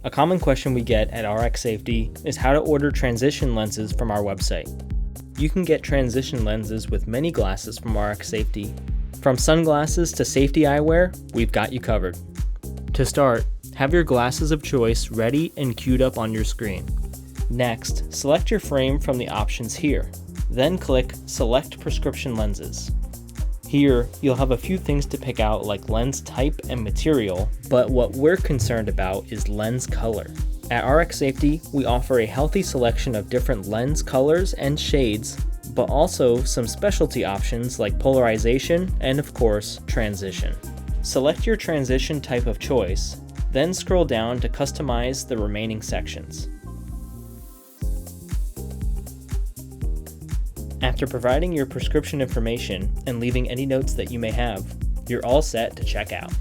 A common question we get at RX Safety is how to order transition lenses from our website. You can get transition lenses with many glasses from RX Safety. From sunglasses to safety eyewear, we've got you covered. To start, have your glasses of choice ready and queued up on your screen. Next, select your frame from the options here. Then click Select Prescription Lenses. Here, you'll have a few things to pick out like lens type and material, but what we're concerned about is lens color. At RX Safety, we offer a healthy selection of different lens colors and shades, but also some specialty options like polarization and of course, transition. Select your transition type of choice, then scroll down to customize the remaining sections. After providing your prescription information and leaving any notes that you may have, you're all set to check out.